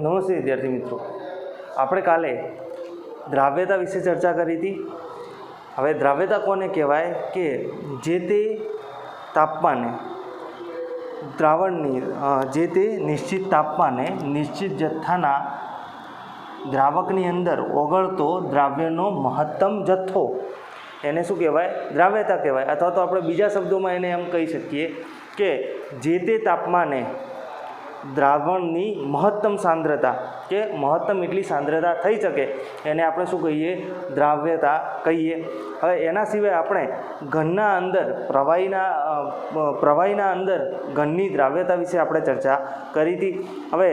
નમસ્તે વિદ્યાર્થી મિત્રો, આપણે કાલે દ્રાવ્યતા વિશે ચર્ચા કરી હતી. હવે દ્રાવ્યતા કોને કહેવાય કે જે તે તાપમાને દ્રાવણની જે તે નિશ્ચિત તાપમાને નિશ્ચિત જથ્થાના દ્રાવકની અંદર ઓગળતો દ્રાવ્યનો મહત્તમ જથ્થો એને શું કહેવાય? દ્રાવ્યતા કહેવાય. અથવા તો આપણે બીજા શબ્દોમાં એને એમ કહી શકીએ કે જે તે તાપમાને દ્રાવણની મહત્તમ સાંદ્રતા કે મહત્તમ એટલી સાંદ્રતા થઈ શકે એને આપણે શું કહીએ? દ્રાવ્યતા કહીએ. હવે એના સિવાય આપણે ઘનના અંદર પ્રવાહીના અંદર ઘનની દ્રાવ્યતા વિશે આપણે ચર્ચા કરી હતી. હવે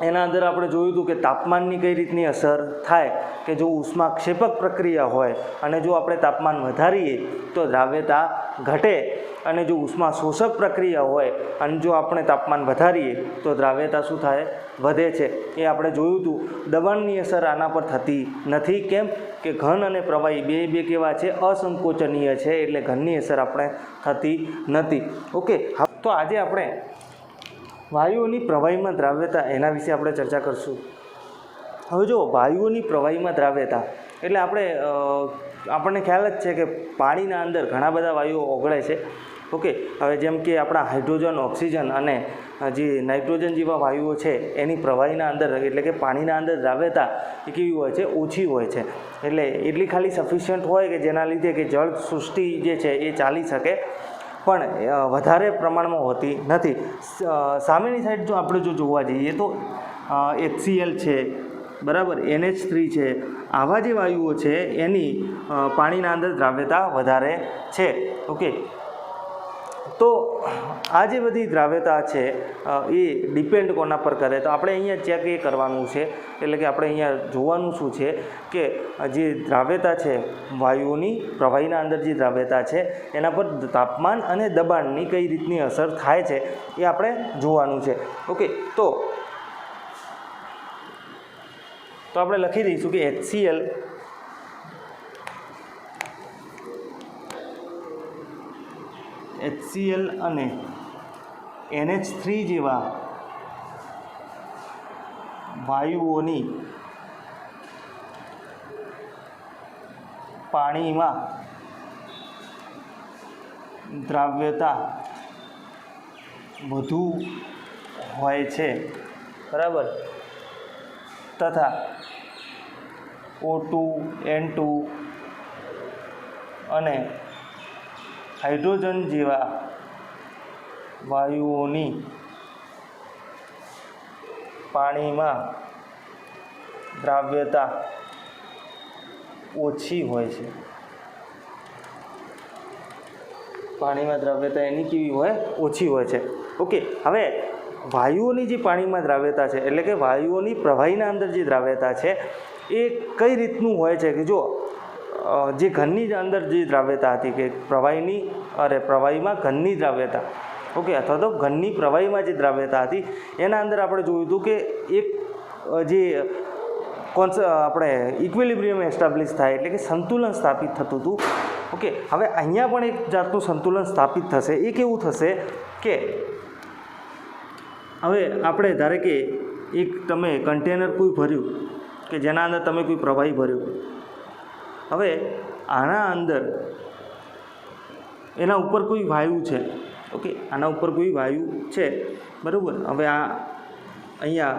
એના અંદર આપણે જોયું હતું કે તાપમાનની કઈ રીતની અસર થાય કે જો ઉષ્માક્ષેપક પ્રક્રિયા હોય અને જો આપણે તાપમાન વધારીએ તો દ્રાવ્યતા ઘટે, અને જો ઉષ્મા શોષક પ્રક્રિયા હોય અને જો આપણે તાપમાન વધારીએ તો દ્રાવ્યતા શું થાય? વધે છે. એ આપણે જોયું હતું. દબાણની અસર આના પર થતી નથી. કેમ કે ઘન અને પ્રવાહી બે કેવા છે? અસંકોચનીય છે. એટલે ઘનની અસર આપણે થતી નથી. ઓકે, તો આજે આપણે વાયુઓની પ્રવાહીમાં દ્રાવ્યતા એના વિશે આપણે ચર્ચા કરીશું. હવે જો વાયુઓની પ્રવાહીમાં દ્રાવ્યતા એટલે આપણને ખ્યાલ જ છે કે પાણીના અંદર ઘણા બધા વાયુઓ ઓગળે છે. ઓકે, હવે જેમ કે આપણા હાઇડ્રોજન, ઓક્સિજન અને જે નાઇટ્રોજન જેવા વાયુઓ છે એની પ્રવાહીના અંદર એટલે કે પાણીના અંદર દ્રાવ્યતા એ કેવી હોય છે? ઓછી હોય છે. એટલે એટલી ખાલી સફિશિયન્ટ હોય કે જેના લીધે કે જળ સૃષ્ટિ જે છે એ ચાલી શકે, પણ વધારે પ્રમાણમાં હોતી નથી. સામેની સાઈડ જો આપણે જોવા જઈએ તો HCl છે, બરાબર, NH3 છે, આવા જે વાયુઓ છે એની પાણીના અંદર દ્રાવ્યતા વધારે છે. ઓકે, તો આ જે બધી દ્રાવ્યતા છે એ ડિપેન્ડ કોના પર કરે? તો આપણે અહીંયા ચેક એ કરવાનું છે, એટલે કે આપણે અહીંયા જોવાનું શું છે કે જે દ્રાવ્યતા છે વાયુઓની પ્રવાહીના અંદર જે દ્રાવ્યતા છે એના પર તાપમાન અને દબાણની કઈ રીતની અસર થાય છે એ આપણે જોવાનું છે. ઓકે, તો આપણે લખી દઈશું કે HCl અને NH3 જેવા વાયુઓની પાણીમાં દ્રાવ્યતા વધુ હોય છે, બરાબર, તથા O2, N2 અને હાઇડ્રોજન જેવા વાયુઓની પાણીમાં દ્રાવ્યતા ઓછી હોય છે. પાણીમાં દ્રાવ્યતા એની કેવી હોય? ઓછી હોય છે. ઓકે, હવે વાયુઓની જે પાણીમાં દ્રાવ્યતા છે એટલે કે વાયુઓની પ્રવાહીના અંદર જે દ્રાવ્યતા છે એ કઈ રીતનું હોય છે કે જો જે ઘનની અંદર જે દ્રાવ્યતા હતી કે પ્રવાહીમાં ઘનની દ્રાવ્યતા, ઓકે, અથવા તો ઘનની પ્રવાહીમાં જે દ્રાવ્યતા હતી એના અંદર આપણે જોયું હતું કે એક જે આપણે ઇક્વિલિબ્રિયમ એસ્ટાબ્લિશ થાય એટલે કે સંતુલન સ્થાપિત થતું હતું. ઓકે, હવે અહીંયા પણ એક જાતનું સંતુલન સ્થાપિત થશે. એ કેવું થશે કે હવે આપણે ધારે કે એક તમે કન્ટેનર કોઈ ભર્યું કે જેના અંદર તમે કોઈ પ્રવાહી ભર્યું, હવે આના અંદર એના ઉપર કોઈ વાયુ છે. ઓકે, આના ઉપર કોઈ વાયુ છે, બરાબર. હવે આ અહીંયા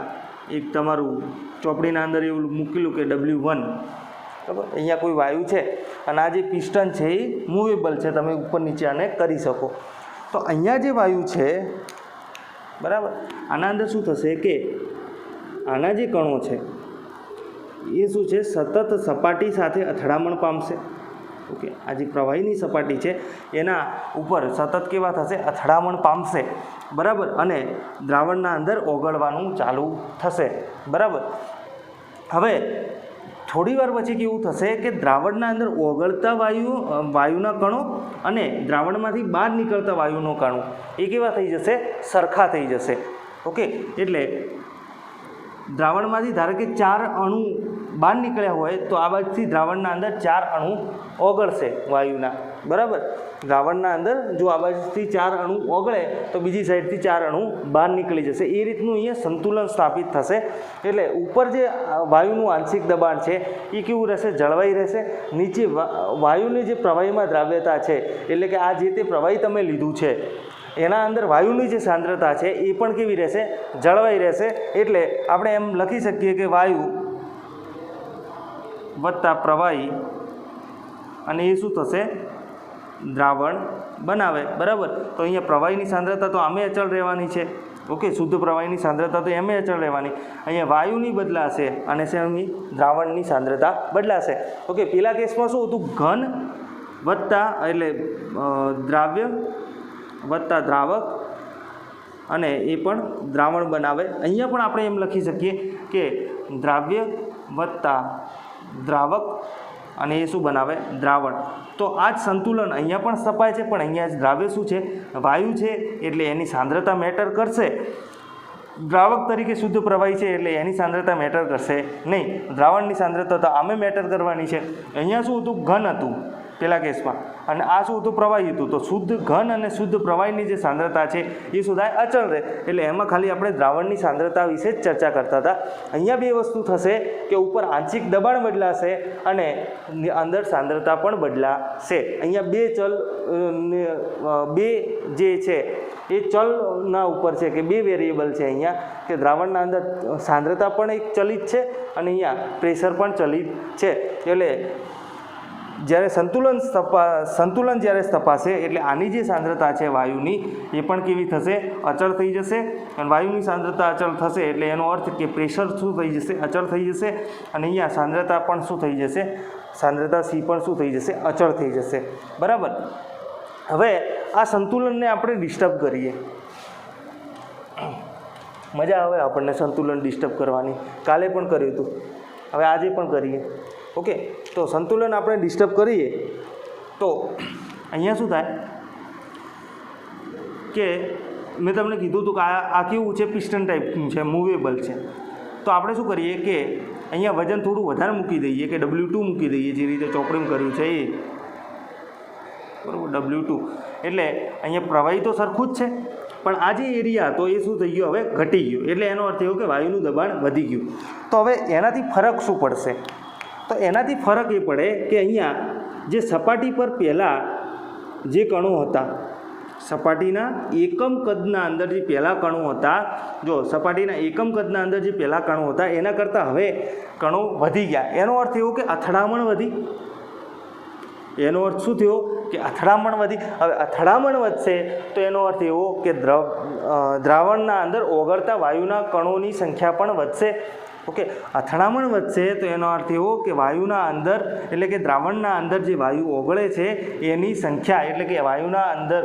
એક તમારું ચોપડીના અંદર એવું મૂકેલું કે W1, બરાબર, અહીંયા કોઈ વાયુ છે અને આ જે પિસ્ટન છે એ મૂવેબલ છે, તમે ઉપર નીચે આને કરી શકો. તો અહીંયા જે વાયુ છે, બરાબર, આના અંદર શું થશે કે આના જે કણો છે એ શું છે? સતત સપાટી સાથે અથડામણ પામશે. ઓકે, આ જે પ્રવાહીની સપાટી છે એના ઉપર સતત કેવા થશે? અથડામણ પામશે, બરાબર, અને દ્રાવણના અંદર ઓગળવાનું ચાલુ થશે, બરાબર. હવે થોડી વાર પછી કેવું થશે કે દ્રાવણના અંદર ઓગળતા વાયુના કણો અને દ્રાવણમાંથી બહાર નીકળતા વાયુનો કણો એ કેવા થઈ જશે? સરખા થઈ જશે. ઓકે, એટલે દ્રાવણમાંથી ધારો કે 4 અણુ બહાર નીકળ્યા હોય તો આ બાજુથી દ્રાવણના અંદર 4 અણુ ઓગળશે વાયુના, બરાબર. દ્રાવણના અંદર જો આ બાજુથી 4 અણુ ઓગળે તો બીજી સાઈડથી 4 અણુ બહાર નીકળી જશે. એ રીતનું અહીંયા સંતુલન સ્થાપિત થશે. એટલે ઉપર જે વાયુનું આંશિક દબાણ છે એ કેવું રહેશે? જળવાઈ રહેશે. નીચે વાયુની જે પ્રવાહીમાં દ્રાવ્યતા છે, એટલે કે આ જે તે પ્રવાહી તમે લીધું છે એના અંદર વાયુની જે સાંદ્રતા છે એ પણ કેવી રહેશે? જળવાઈ રહેશે. એટલે આપણે એમ લખી શકીએ કે વાયુ વત્તા પ્રવાહી અને એ શું થશે? દ્રાવણ બનાવે. બરાબર. તો અહીંયા પ્રવાહીની સાંદ્રતા તો આમે અચળ રહેવાની છે. ઓકે, શુદ્ધ પ્રવાહીની સાંદ્રતા તો એમે અચળ રહેવાની. અહીંયા વાયુની બદલાશે અને શેની? દ્રાવણની સાંદ્રતા બદલાશે. ઓકે, પેલા કેસમાં શું હતું? ઘન વત્તા એટલે દ્રાવ્ય વત્તા દ્રાવક અને એ પણ દ્રાવણ બનાવે. અહીંયા પણ આપણે એમ લખી શકીએ કે દ્રાવ્ય વત્તા દ્રાવક અને એ શું બનાવે? દ્રાવણ. તો આ જ સંતુલન અહીંયા પણ સ્થપાય છે, પણ અહીંયા દ્રાવ્ય શું છે? વાયુ છે, એટલે એની સાંદ્રતા મેટર કરશે. દ્રાવક તરીકે શુદ્ધ પ્રવાહી છે એટલે એની સાંદ્રતા મેટર કરશે નહીં. દ્રાવણની સાંદ્રતા તો આમે મેટર કરવાની છે. અહીંયા શું હતું? ઘન હતું પેલા કેસમાં, અને આ શું હતું? પ્રવાહી હતું. તો શુદ્ધ ઘન અને શુદ્ધ પ્રવાહીની જે સાંદ્રતા છે એ શું થાય? અચળ રહે. એટલે એમાં ખાલી આપણે દ્રાવણની સાંદ્રતા વિશે જ ચર્ચા કરતા હતા. અહીંયા બે વસ્તુ થશે કે ઉપર આંશિક દબાણ બદલાશે અને અંદર સાંદ્રતા પણ બદલાશે. અહીંયા બે જે છે એ ચલના ઉપર છે કે બે વેરિયેબલ છે અહીંયા, કે દ્રાવણના અંદર સાંદ્રતા પણ એક ચલિત છે અને અહીંયા પ્રેશર પણ ચલિત છે. એટલે જ્યારે સંતુલન જ્યારે સ્થપાશે એટલે આની જે સાંદ્રતા છે વાયુની એ પણ કેવી થશે? અચળ થઈ જશે. અને વાયુની સાંદ્રતા અચળ થશે એટલે એનો અર્થ કે પ્રેશર શું થઈ જશે? અચળ થઈ જશે. અને અહીંયા સાંદ્રતા પણ શું થઈ જશે? સાંદ્રતા સી પણ શું થઈ જશે? અચળ થઈ જશે. બરાબર. હવે આ સંતુલનને આપણે ડિસ્ટર્બ કરીએ. મજા આવે આપણને સંતુલન ડિસ્ટર્બ કરવાની. કાલે પણ કર્યું હતું, હવે આજે પણ કરીએ. ઓકે, તો સંતુલન આપણે ડિસ્ટર્બ કરીએ તો અહીંયા શું થાય કે મેં તમને કીધું હતું કે આ કેવું છે? પિસ્ટન ટાઈપનું છે, મૂવેબલ છે. તો આપણે શું કરીએ કે અહીંયા વજન થોડું વધારે મૂકી દઈએ, કે W2 મૂકી દઈએ, જે રીતે ચોપડીમાં કર્યું છે એ. બરાબર, W2. એટલે અહીંયા પ્રવાહી તો સરખું જ છે, પણ આ જે એરિયા હતો એ શું થઈ ગયો? હવે ઘટી ગયો. એટલે એનો અર્થ એવો કે વાયુનું દબાણ વધી ગયું. તો હવે એનાથી ફરક શું પડશે? તો એનાથી ફરક એ પડે કે અહીંયા જે સપાટી પર પહેલાં જે કણો હતા, સપાટીના એકમ કદના અંદર જે પહેલાં કણો હતા, જો સપાટીના એકમ કદના અંદર જે પહેલાં કણો હતા એના કરતાં હવે કણો વધી ગયા. એનો અર્થ એવો કે અથડામણ વધી. એનો અર્થ શું થયો? કે અથડામણ વધી. હવે અથડામણ વધશે તો એનો અર્થ એવો કે દ્રાવણના અંદર ઓગળતા વાયુના કણોની સંખ્યા પણ વધશે. ઓકે, અથડામણ વધશે તો એનો અર્થ એવો કે વાયુના અંદર એટલે કે દ્રાવણના અંદર જે વાયુ ઓગળે છે એની સંખ્યા, એટલે કે વાયુના અંદર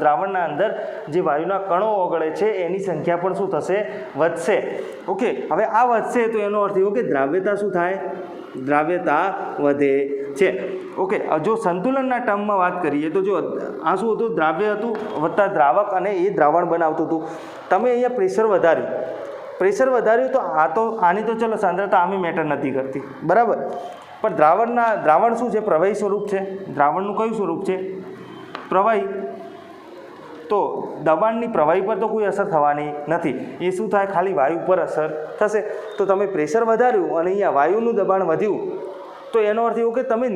દ્રાવણના અંદર જે વાયુના કણો ઓગળે છે એની સંખ્યા પણ શું થશે? વધશે. ઓકે, હવે આ વધશે તો એનો અર્થ એવો કે દ્રાવ્યતા શું થાય? દ્રાવ્યતા વધે છે. ઓકે, જો સંતુલનના ટર્મમાં વાત કરીએ તો જો આ શું હતું? દ્રાવ્ય હતું વત્તા દ્રાવક અને એ દ્રાવણ બનાવતું હતું. તમે અહીંયા પ્રેશર વધાર્યું તો આની તો ચલો સાંદ્રતા આમે મેટર નથી કરતી. બરાબર. પણ દ્રાવણ શું છે? પ્રવાહી સ્વરૂપ છે. દ્રાવણનું કયું સ્વરૂપ છે? પ્રવાહી. તો દબાણની પ્રવાહી પર તો કોઈ અસર થવાની નથી. એ શું થાય? ખાલી વાયુ પર અસર થશે. તો તમે પ્રેશર વધાર્યું અને અહીંયા વાયુનું દબાણ વધ્યું તો એનો અર્થ એવો કે તમે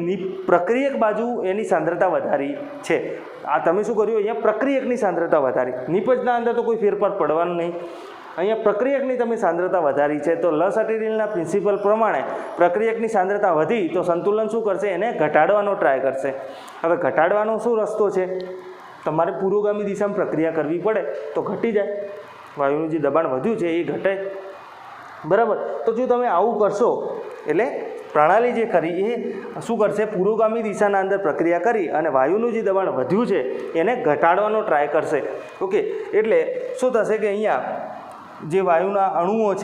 પ્રક્રિયક બાજુ એની સાંદ્રતા વધારી છે. આ તમે શું કર્યું? અહીંયા પ્રક્રિયકની સાંદ્રતા વધારી. નિપજના અંદર તો કોઈ ફેરફાર પડવાનો નહીં. અહીંયા પ્રક્રિયકની તમે સાંદ્રતા વધારી છે. તો લસટીરીલના પ્રિન્સિપલ પ્રમાણે પ્રક્રિયકની સાંદ્રતા વધી તો સંતુલન શું કરશે? એને ઘટાડવાનો ટ્રાય કરશે. હવે ઘટાડવાનો શું રસ્તો છે? તમારે પુરોગામી દિશામાં પ્રક્રિયા કરવી પડે તો ઘટી જાય. વાયુનું જે દબાણ વધ્યું છે એ ઘટે. બરાબર. તો જો તમે આવું કરશો એટલે પ્રણાલી જે ખરી એ શું કરશે? પુરોગામી દિશાના અંદર પ્રક્રિયા કરી અને વાયુનું જે દબાણ વધ્યું છે એને ઘટાડવાનો ટ્રાય કરશે. ઓકે, એટલે શું થશે કે અહીંયા જે વાયુના અણુઓ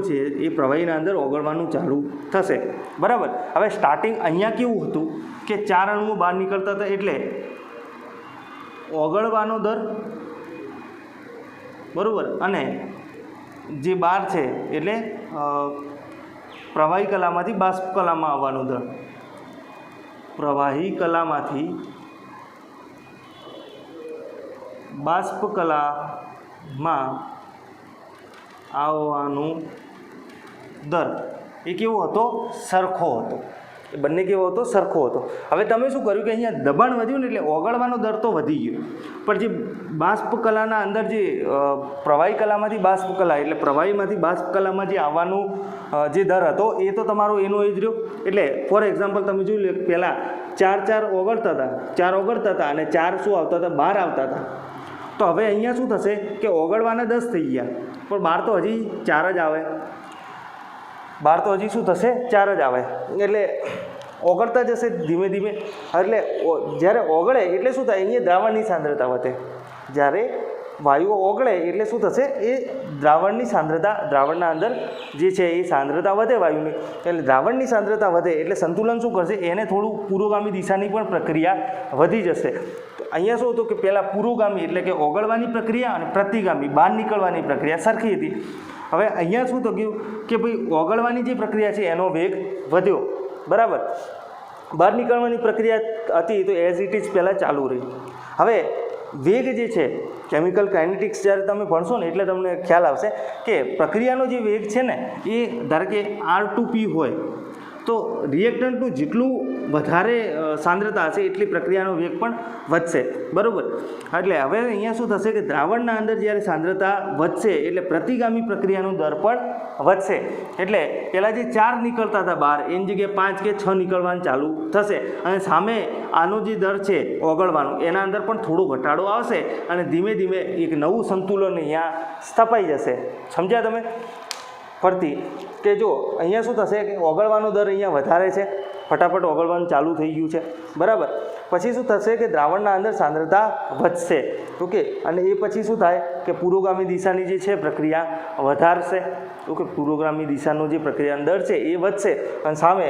છે એ પ્રવાહીના અંદર ઓગળવાનું ચાલુ થશે. બરાબર. હવે સ્ટાર્ટિંગ અહીંયા કેવું હતું કે 4 અણુઓ બહાર નીકળતા હતા એટલે ઓગળવાનો દર, બરાબર, અને જે બહાર છે એટલે પ્રવાહી કલામાંથી બાષ્પ કલામાં આવવાનો દર, પ્રવાહી કલામાંથી બાષ્પ કલામાં આવવાનો દર એ કેવો હતો? સરખો હતો. એ બંને કેવો હતો? સરખો હતો. હવે તમે શું કર્યું કે અહીંયા દબાણ વધ્યું ને એટલે ઓગળવાનો દર તો વધી ગયો, પણ જે બાષ્પ કલાના અંદર જે પ્રવાહી કલામાંથી બાષ્પ કલા એટલે પ્રવાહીમાંથી બાષ્પ કલામાં જે આવવાનું જે દર હતો એ તો તમારો એનો એ જ રહ્યો. એટલે ફોર એક્ઝામ્પલ તમે જોઈ લો, પહેલાં ચાર ઓગળતા હતા અને 4 શું આવતા હતા? 12 આવતા હતા. તો હવે અહીંયા શું થશે કે ઓગળવાના 10 થઈ ગયા, પણ 12 તો હજી 4 જ આવે. 12 તો હજી શું થશે? 4 જ આવે. એટલે ઓગળતા જશે ધીમે ધીમે. એટલે જ્યારે ઓગળે એટલે શું થાય? અહીંયા દ્રાવણની સાંદ્રતા વધે. જ્યારે વાયુઓ ઓગળે એટલે શું થશે? એ દ્રાવણની સાંદ્રતા, દ્રાવણના અંદર જે છે એ સાંદ્રતા વધે વાયુની. એટલે દ્રાવણની સાંદ્રતા વધે એટલે સંતુલન શું કરશે? એને થોડું પુરોગામી દિશાની પણ પ્રક્રિયા વધી જશે. તો અહીંયા શું હતું કે પહેલાં પુરોગામી એટલે કે ઓગળવાની પ્રક્રિયા અને પ્રતિગામી બહાર નીકળવાની પ્રક્રિયા સરખી હતી. હવે અહીંયા શું થયું કે ભાઈ ઓગળવાની જે પ્રક્રિયા છે એનો વેગ વધ્યો, બરાબર. બહાર નીકળવાની પ્રક્રિયા હતી તો એઝ ઇટ ઇઝ પહેલાં ચાલુ રહી. હવે વેગ જે છે, કેમિકલ કાઇનેટિક્સ જ્યારે તમે ભણશો ને એટલે તમને ખ્યાલ આવશે કે પ્રક્રિયાનો જે વેગ છે ને એ ધારો કે R2P હોય તો રિએક્ટન્ટનું જેટલું વધારે સાંદ્રતા હશે એટલી પ્રક્રિયાનો વેગ પણ વધશે, બરાબર. એટલે હવે અહીંયા શું થશે કે દ્રાવણના અંદર જ્યારે સાંદ્રતા વધશે એટલે પ્રતિગામી પ્રક્રિયાનો દર પણ વધશે. એટલે પહેલાં જે 4 નીકળતા હતા બહાર એની જગ્યાએ 5 કે 6 નીકળવાનું ચાલુ થશે, અને સામે આનો જે દર છે ઓગળવાનો એના અંદર પણ થોડો ઘટાડો આવશે, અને ધીમે ધીમે એક નવું સંતુલન અહીંયા સ્થપાઈ જશે. સમજ્યા તમે? ફરતી કે જો અહીંયા શું થશે કે ઓગળવાનો દર અહીંયા વધારે છે, ફટાફટ ઓગળવાનું ચાલુ થઈ ગયું છે, બરાબર. પછી શું થશે કે દ્રાવણના અંદર સાંદ્રતા વધશે, ઓકે. અને એ પછી શું થાય કે પુરોગામી દિશાની જે છે પ્રક્રિયા વધારશે, ઓકે. પુરોગામી દિશાનો જે પ્રક્રિયાનો દર છે એ વધશે, અને સામે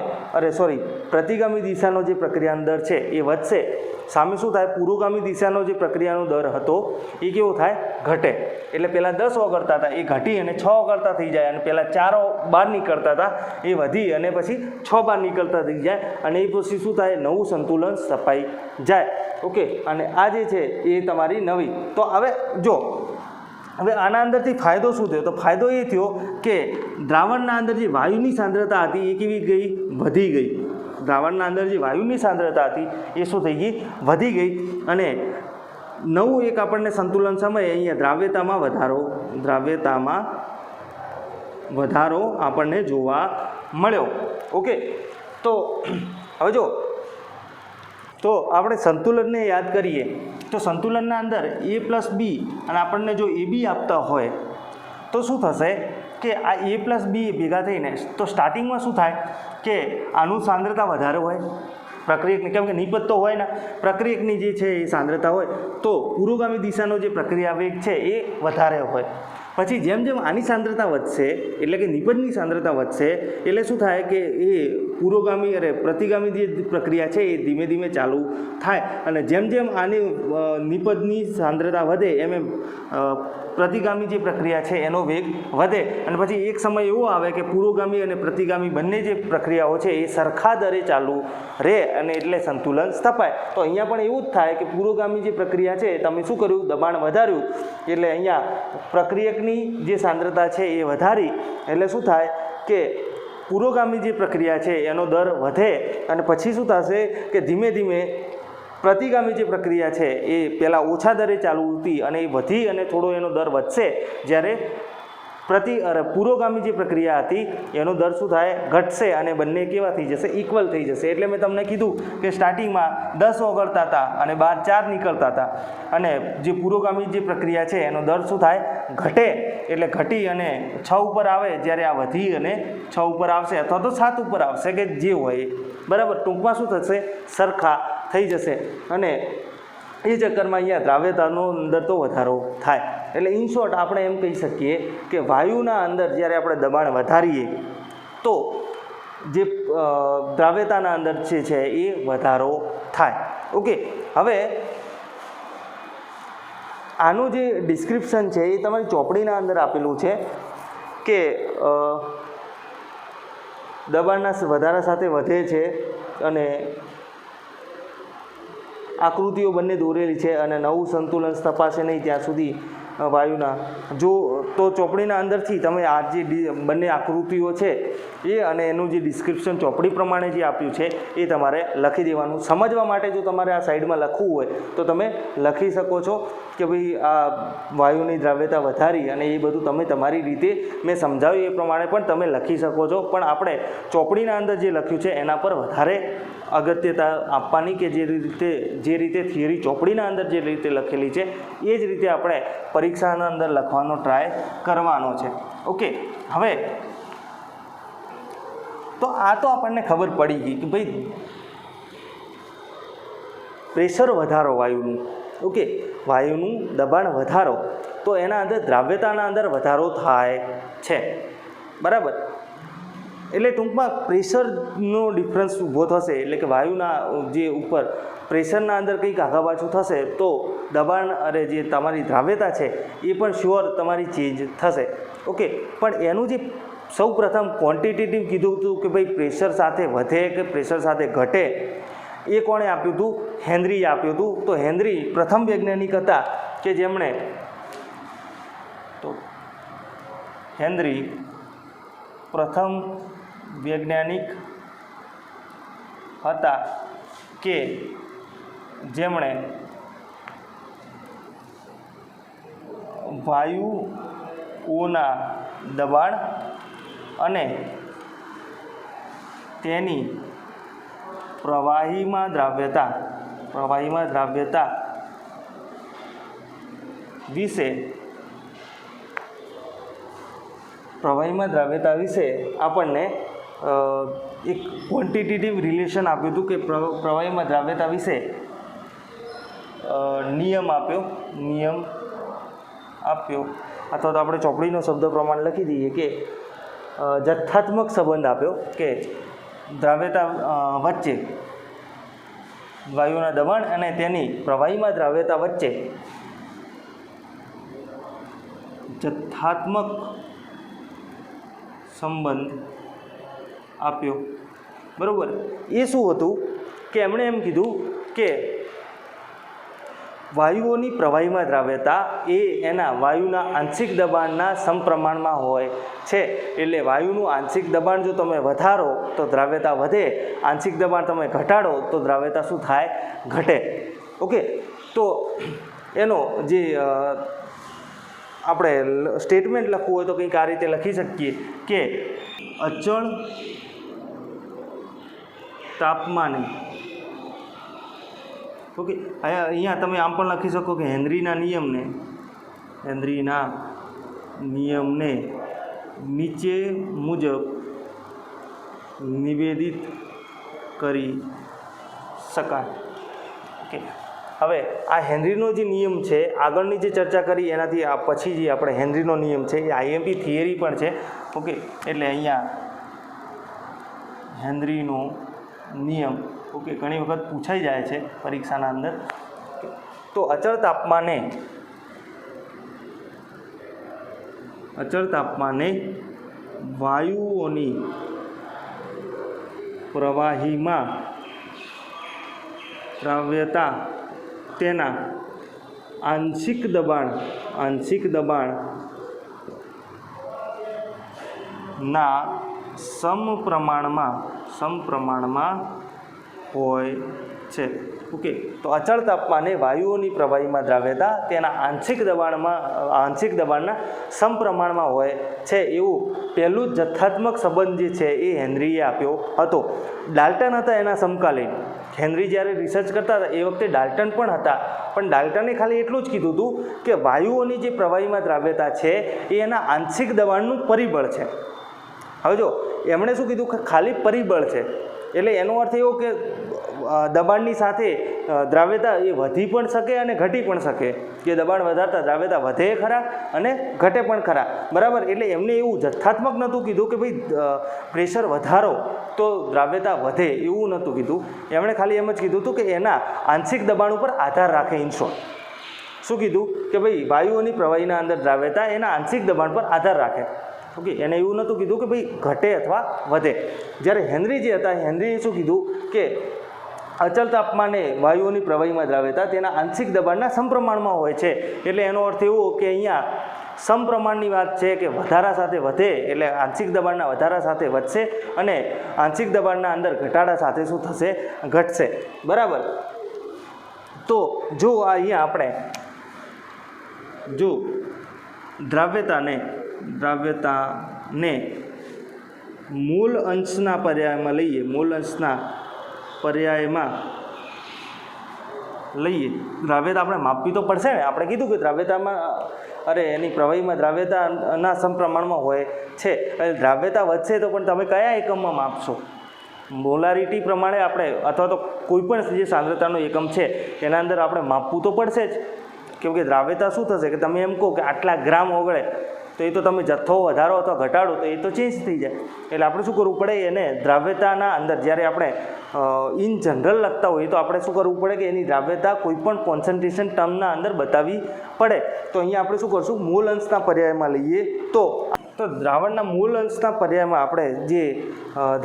પ્રતિગામી દિશાનો જે પ્રક્રિયાનો દર છે એ વધશે. સામે શું થાય? પુરોગામી દિશાનો જે પ્રક્રિયાનો દર હતો એ કેવો થાય? ઘટે. એટલે પહેલાં 10 ઓગળતા હતા એ ઘટી અને 6 ઓગળતા થઈ જાય, અને પહેલાં 4 બહાર નીકળતા હતા એ વધી અને પછી 6 બહાર નીકળતા થઈ જાય, અને એ પછી શું થાય? નવું સંતુલન સ્થપાઈ જાય, ઓકે. અને આ જે છે એ તમારી નવી. તો હવે જો હવે આના અંદરથી ફાયદો શું થયો? તો ફાયદો એ થયો કે દ્રાવણના અંદર જે વાયુની સાંદ્રતા હતી એ કેવી ગઈ? વધી ગઈ. દ્રાવણના અંદર જે વાયુની સાંદ્રતા હતી એ શું થઈ ગઈ? વધી ગઈ. અને નવું એક આપણને સંતુલન સમયે અહીંયા દ્રાવ્યતામાં વધારો આપણને જોવા મળ્યો, ઓકે. તો હવે જો તો આપણે સંતુલનને યાદ કરીએ તો સંતુલનના અંદર A+B અને આપણને જો AB આપતા હોય તો શું થશે કે આ A+B ભેગા થઈને તો સ્ટાર્ટિંગમાં શું થાય કે આનું સાંદ્રતા વધારે હોય પ્રક્રિયકની, કેમ કે નિપજ તો હોય ને પ્રક્રિયકની જે છે એ સાંદ્રતા હોય તો પુરોગામી દિશાનો જે પ્રક્રિયા વેગ છે એ વધારે હોય. પછી જેમ જેમ આની સાંદ્રતા વધશે એટલે કે નિપજની સાંદ્રતા વધશે એટલે શું થાય કે એ પુરોગામી અને પ્રતિગામી જે પ્રક્રિયા છે એ ધીમે ધીમે ચાલુ થાય, અને જેમ જેમ આની નિપજની સાંદ્રતા વધે એમ એમ પ્રતિગામી જે પ્રક્રિયા છે એનો વેગ વધે, અને પછી એક સમય એવો આવે કે પુરોગામી અને પ્રતિગામી બંને જે પ્રક્રિયાઓ છે એ સરખા દરે ચાલુ રહે, અને એટલે સંતુલન સ્થપાય. તો અહીંયા પણ એવું જ થાય કે પુરોગામી જે પ્રક્રિયા છે તમે શું કર્યું? દબાણ વધાર્યું, એટલે અહીંયા પ્રક્રિયકની જે સાંદ્રતા છે એ વધારી એટલે શું થાય કે પુરોગામી જે પ્રક્રિયા છે એનો દર વધે, અને પછી શું થશે કે ધીમે ધીમે પ્રતિગામી જે પ્રક્રિયા છે એ પહેલાં ઓછા દરે ચાલુ હતી અને એ વધી અને થોડો એનો દર વધશે, જ્યારે પુરોગામી જે પ્રક્રિયા હતી એનો દર શું થાય? ઘટશે, અને બંને કેવા થઈ જશે? ઇક્વલ થઈ જશે. એટલે મેં તમને કીધું કે સ્ટાર્ટિંગમાં 10 ઓગળતા હતા અને બહાર 4 નીકળતા હતા, અને જે પુરોગામી જે પ્રક્રિયા છે એનો દર શું થાય? ઘટે. એટલે ઘટી અને 6 ઉપર આવે, જ્યારે આ વધી અને 6 ઉપર આવશે અથવા તો 7 ઉપર આવશે કે જે હોય, બરાબર. ટૂંકમાં શું થશે? સરખા થઈ જશે, અને એ ચક્કરમાં અહીંયા દ્રાવ્યતાનો અંદર તો વધારો થાય. એટલે ઇન શોર્ટ આપણે એમ કહી શકીએ કે વાયુના અંદર જ્યારે આપણે દબાણ વધારીએ તો જે દ્રાવ્યતાના અંદર જે છે એ વધારો થાય, ઓકે. હવે આનું જે ડિસ્ક્રિપ્શન છે એ તમારી ચોપડીના અંદર આપેલું છે કે દબાણના વધારા સાથે વધે છે અને આકૃતિઓ બંને દોરેલી છે અને નવું સંતુલન તપાસે નહીં ત્યાં સુધી વાયુના જો તો ચોપડીના અંદરથી તમે આ જે બંને આકૃતિઓ છે એ અને એનું જે ડિસ્ક્રિપ્શન ચોપડી પ્રમાણે જે આપ્યું છે એ તમારે લખી દેવાનું. સમજવા માટે જો તમારે આ સાઈડમાં લખવું હોય તો તમે લખી શકો છો કે ભાઈ આ વાયુની દ્રાવ્યતા વધારી અને એ બધું તમે તમારી રીતે મેં સમજાવ્યું એ પ્રમાણે પણ તમે લખી શકો છો. પણ આપણે ચોપડીના અંદર જે લખ્યું છે એના પર વધારે અગત્યતા આપવાની કે જે રીતે થિયરી ચોપડીના અંદર જે રીતે લખેલી છે એ જ રીતે આપણે પરીક્ષાના અંદર લખવાનો ટ્રાય કરવાનો છે. ઓકે, હવે તો આ તો આપણને ખબર પડી ગઈ કે ભાઈ પ્રેશર વધારો વાયુનું, ઓકે, વાયુનું દબાણ વધારો તો એના અંદર દ્રાવ્યતાના અંદર વધારો થાય છે, બરાબર. એટલે ટૂંકમાં પ્રેશરનો ડિફરન્સ ઊભો થશે, એટલે કે વાયુના જે ઉપર પ્રેશરના અંદર કંઈક આઘા પાછું થશે તો દબાણ અરે જે તમારી દ્રાવ્યતા છે એ પણ શ્યોર તમારી ચેન્જ થશે. ઓકે, પણ એનું જે સૌ પ્રથમ ક્વોન્ટિટેટિવ કીધું હતું કે ભાઈ પ્રેશર સાથે વધે કે પ્રેશર સાથે ઘટે એ કોણે આપ્યું હતું? હેનરીએ આપ્યું હતું. તો હેનરી પ્રથમ વૈજ્ઞાનિક હતા કે જેમણે તો હેનરી પ્રથમ વૈજ્ઞાનિક હતા કે જેમણે વાયુઓના દબાણ અને તેની પ્રવાહીમાં દ્રાવ્યતા વિશે આપણને એક ક્વોન્ટિટેટિવ રિલેશન આપ્યું હતું કે પ્રવાહીમાં દ્રાવ્યતા વિશે નિયમ આપ્યો અથવા તો આપણે ચોપડીનો શબ્દ પ્રમાણે લખી દઈએ કે જથ્થાત્મક સંબંધ આપ્યો કે દ્રાવ્યતા વચ્ચે વાયુના દબાણ અને તેની પ્રવાહીમાં દ્રાવ્યતા વચ્ચે જથ્થાત્મક સંબંધ આપ્યો, બરાબર. એ શું હતું કે એમણે એમ કીધું કે વાયુઓની પ્રવાહીમાં દ્રાવ્યતા એ એના વાયુના આંશિક દબાણના સમપ્રમાણમાં હોય છે. એટલે વાયુનું આંશિક દબાણ જો તમે વધારો તો દ્રાવ્યતા વધે, આંશિક દબાણ તમે ઘટાડો તો દ્રાવ્યતા શું થાય? ઘટે. ઓકે, તો એનો જે આપણે સ્ટેટમેન્ટ લખવું હોય તો કંઈક આ રીતે લખી શકીએ કે અચળ તાપમાને, ઓકે, અહીંયા તમે આમ પણ લખી શકો કે હેનરીના નિયમને નીચે મુજબ નિવેદિત કરી શકાય. ઓકે, હવે આ હેનરીનો જે નિયમ છે આગળની જે ચર્ચા કરી એનાથી આ પછી જે આપણે હેનરીનો નિયમ છે એ આઈએમપી થિયરી પણ છે. ઓકે, એટલે અહીંયા હેનરીનો નિયમ, ઓકે, ઘણી વખત પૂછાઈ જાય છે પરીક્ષાના અંદર. તો અચળ તાપમાને વાયુઓની પ્રવાહીમાં દ્રાવ્યતા તેના આંશિક દબાણના સમપ્રમાણમાં હોય છે. ઓકે, તો અચળ તાપમાને વાયુઓની પ્રવાહીમાં દ્રાવ્યતા તેના આંશિક દબાણના સમપ્રમાણમાં હોય છે એવું પહેલું જ જથ્થાત્મક સંબંધ જે છે એ હેનરીએ આપ્યો હતો. ડાલ્ટન હતા એના સમકાલીન. હેનરી જ્યારે રિસર્ચ કરતા હતા એ વખતે ડાલ્ટન પણ હતા, પણ ડાલ્ટને ખાલી એટલું જ કીધું હતું કે વાયુઓની જે પ્રવાહીમાં દ્રાવ્યતા છે એ એના આંશિક દબાણનું પરિબળ છે. હવે જો એમણે શું કીધું કે ખાલી પરિબળ છે, એટલે એનો અર્થ એવો કે દબાણની સાથે દ્રાવ્યતા એ વધી પણ શકે અને ઘટી પણ શકે. કે દબાણ વધારતા દ્રાવ્યતા વધે ખરા અને ઘટે પણ ખરા, બરાબર. એટલે એમને એવું જથ્થાત્મક નહોતું કીધું કે ભાઈ પ્રેશર વધારો તો દ્રાવ્યતા વધે, એવું નહોતું કીધું. એમણે ખાલી એમ જ કીધું હતું કે એના આંશિક દબાણ ઉપર આધાર રાખે. ઇન શોર્ટ શું કીધું કે ભાઈ વાયુઓની પ્રવાહીના અંદર દ્રાવ્યતા એના આંશિક દબાણ પર આધાર રાખે. ઓકે, એને એવું નહોતું કીધું કે ભાઈ ઘટે અથવા વધે. જ્યારે હેનરી જે હતા હેનરીએ શું કીધું કે અચલ તાપમાને વાયુઓની પ્રવાહીમાં દ્રાવ્યતા તેના આંશિક દબાણના સમપ્રમાણમાં હોય છે. એટલે એનો અર્થ એવો કે અહીંયા સમપ્રમાણની વાત છે કે વધારા સાથે વધે એટલે આંશિક દબાણના વધારા સાથે વધશે અને આંશિક દબાણના અંદર ઘટાડા સાથે શું થશે? ઘટશે. બરાબર. તો જો અહીંયા આપણે જો દ્રાવ્યતાને મૂળ અંશના પર્યાયમાં લઈએ, મૂળ અંશના પર્યાયમાં લઈએ, દ્રાવ્યતા આપણે માપવી તો પડશે ને. આપણે કીધું કે દ્રાવ્યતામાં એની પ્રવાહીમાં દ્રાવ્યતાના સમપ્રમાણમાં હોય છે. એટલે દ્રાવ્યતા વધશે તો પણ તમે કયા એકમમાં માપશો? મોલારિટી પ્રમાણે આપણે અથવા તો કોઈ પણ જે સાંદ્રતાનો એકમ છે એના અંદર આપણે માપવું તો પડશે જ. કેમ કે દ્રાવ્યતા શું થશે કે તમે એમ કહો કે આટલા ગ્રામ ઓગળે તો એ તો તમે જથ્થો વધારો અથવા ઘટાડો તો એ તો ચેન્જ થઈ જાય. એટલે આપણે શું કરવું પડે? એને દ્રાવ્યતાના અંદર જ્યારે આપણે ઇન જનરલ લખતા હોઈએ તો આપણે શું કરવું પડે કે એની દ્રાવ્યતા કોઈ પણ કોન્સન્ટ્રેશન ટર્મના અંદર બતાવવી પડે. તો અહીંયા આપણે શું કરશું? મૂળ અંશના પર્યાયમાં લઈએ તો દ્રાવણના મૂળ અંશના પર્યાયમાં આપણે જે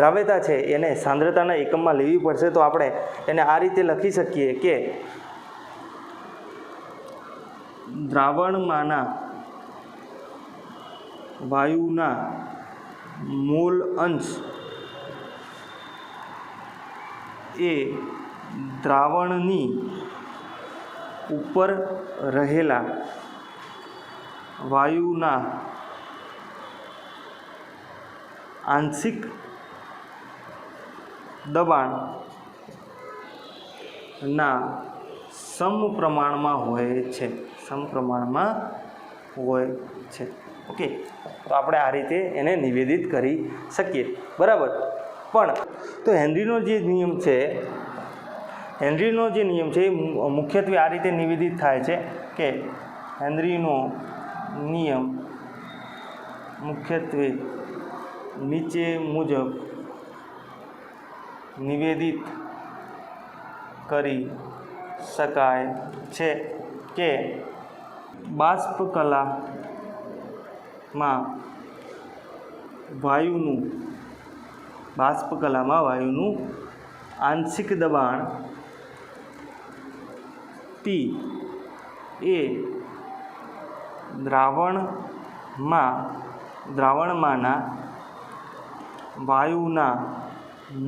દ્રાવ્યતા છે એને સાંદ્રતાના એકમમાં લેવી પડશે. તો આપણે એને આ રીતે લખી શકીએ કે દ્રાવણમાંના વાયુના મૂળ અંશ એ દ્રાવણની ઉપર રહેલા વાયુના આંશિક દબાણના સમપ્રમાણમાં હોય છે. ઓકે. તો આપણે આ રીતે એને નિવેદિત કરી શકીએ. બરાબર. પણ તો હેનરીનો જે નિયમ છે એ મુખ્યત્વે આ રીતે નિવેદિત થાય છે કે હેનરીનો નિયમ મુખ્યત્વે નીચે મુજબ નિવેદિત કરી શકાય છે કે બાષ્પકલામાં વાયુનું આંશિક દબાણ P એ દ્રાવણમાંના વાયુના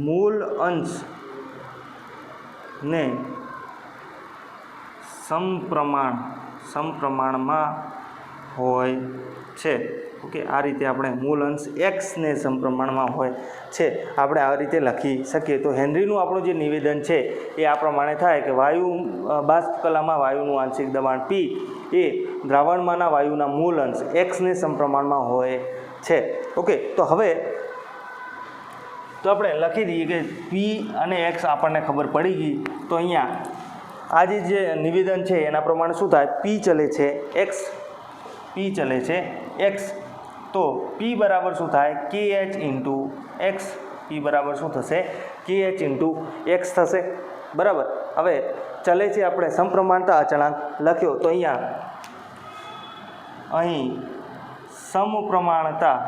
મૂળ અંશને સમપ્રમાણમાં હોય છે. ઓકે. આ રીતે આપણે મૂળ અંશ એક્સને સમપ્રમાણમાં હોય છે આપણે આ રીતે લખી શકીએ. તો હેનરીનું આપણું જે નિવેદન છે એ આ પ્રમાણે થાય કે બાષ્પકલામાં વાયુનું આંશિક દબાણ P એ દ્રાવણમાંના વાયુના મૂળ અંશ એક્સને સમપ્રમાણમાં હોય છે. ઓકે. તો હવે તો આપણે લખી દઈએ કે P અને એક્સ આપણને ખબર પડી ગઈ. તો અહીંયા આ જે નિવેદન છે એના પ્રમાણે શું થાય? P ચલે છે એક્સ. તો P બરાબર શું થાય? KH into x. P બરાબર શું થશે? KH ઇન્ટુ એક્સ થશે. બરાબર. હવે ચલે છે આપણે સમપ્રમાણતા અચળાંક લખ્યો. તો અહીં સમપ્રમાણતા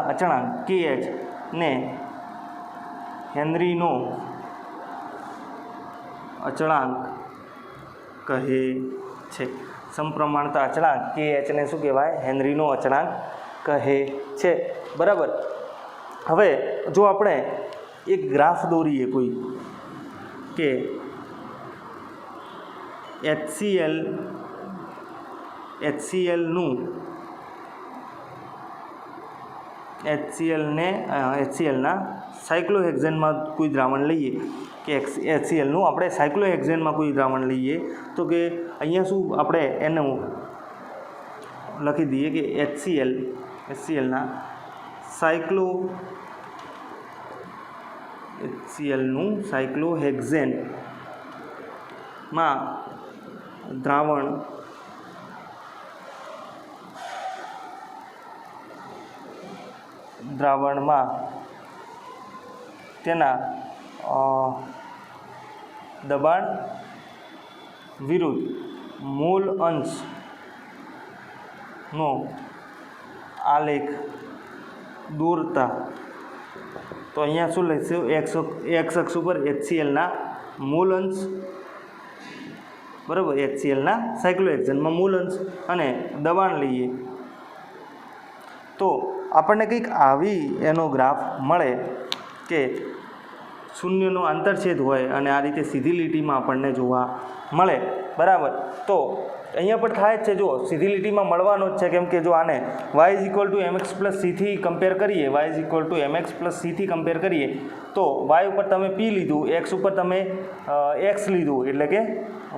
અચળાંક KH ને હેનરીનો અચળાંક કહે છે. સમપ્રમાણતા અચળાંક KH ને શું કહેવાય? હેનરીનો અચળાંક કહે છે. બરાબર. હવે જો આપણે એક ગ્રાફ દોરીએ કોઈ કે HClના સાયક્લોહેક્ઝેનમાં કોઈ દ્રાવણ લઈએ કે HClનું આપણે સાયક્લોહેક્ઝેનમાં કોઈ દ્રાવણ લઈએ તો કે અહીંયા શું આપણે એનું લખી દઈએ કે HClના HClનું સાયક્લોહેક્ઝેનમાં દ્રાવણમાં તેના દબાણ વિરુદ્ધ મૂળ અંશનો આલેખ દૂરતા, તો અહીંયા શું લઈશું, એક્સ અક્ષ ઉપર HClના મૂળ અંશ, બરાબર, HClના સાયક્લોહેક્સેનમાં મૂળ અંશ અને દબાણ લઈએ તો આપણને કંઈક આવી એનો ગ્રાફ મળે કે શૂન્યનો આંતરછેદ હોય અને આ રીતે સીધી લીટીમાં આપણને જોવા મળે, બરાબર. તો અહીંયા પણ થાય જ છે, જો સીધી લીટીમાં મળવાનો જ છે, કેમ કે જો આને y=mx+c થી કમ્પેર કરીએ, y=mx+c થી કમ્પેર કરીએ તો y ઉપર તમે p લીધું, x ઉપર તમે x લીધું, એટલે કે